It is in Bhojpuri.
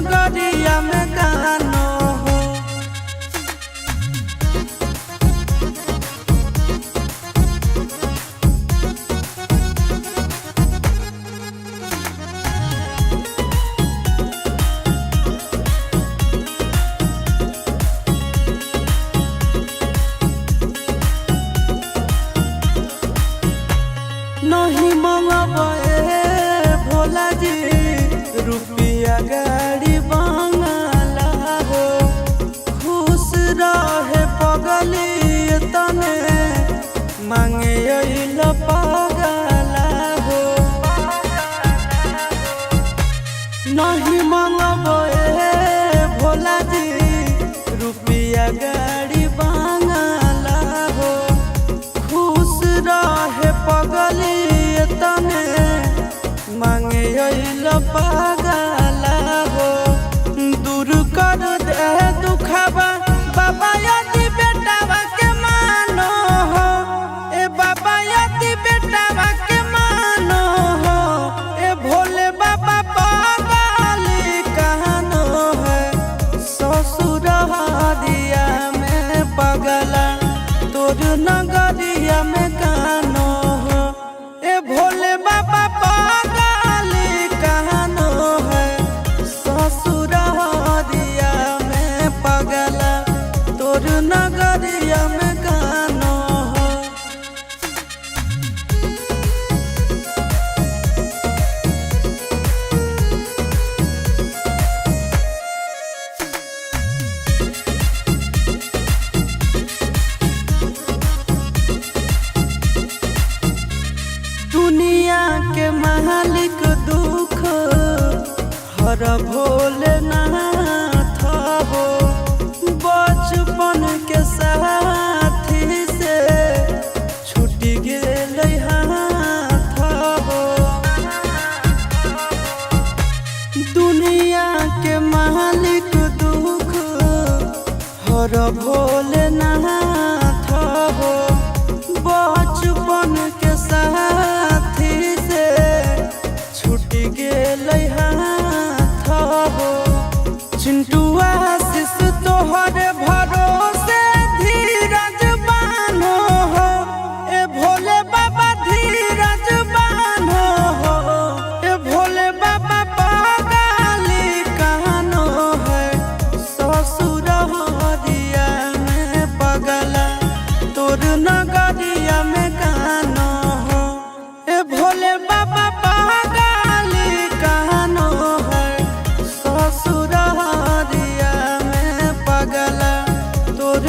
नगरिया में गानो हो। नहीं मंगबे भोला जी रुपया गाड़ी बंगला हो। खुश रहे पगली तने मांगे अइल पगला हो। नहीं मंगबे भोला जी रुपया गाड़ी बंगला हो। खुश रहे पगली तने मांगे अइल पगला हो। दूर कर दे दुखबा बाबा यदि बेटावा के मानो हो। ए बाबा यदि बेटावा के मानो हो। ए भोले बाबा पगली कहनो है। ससुर हदिया में पगला तोर नगरिया में गानो हो। ए भोले बाबा पगली कहनो है। ससुर हदिया में पगला तोर नगरिया में गानो हो। दुनिया के मालिक दुख हर भोलेनाथ हो। बचपन के साथी से छूट गेल हाथ हो। दुनिया के मालिक दुख हर भोलेनाथ हो। बचपन के साथी से छूट गेल हाथ हो। चिंटुआ आशीष तोहर भरोसे धीरज बानो हो। ए भोले बाबा धीरज बानो हो। ए भोले बाबा पगली कहनो है। ससुर हदिया में पगला तोर नगरिया में गानो हो। ए भोले बाबा पगली कहनो है। ससुर हदिया में पगला तोर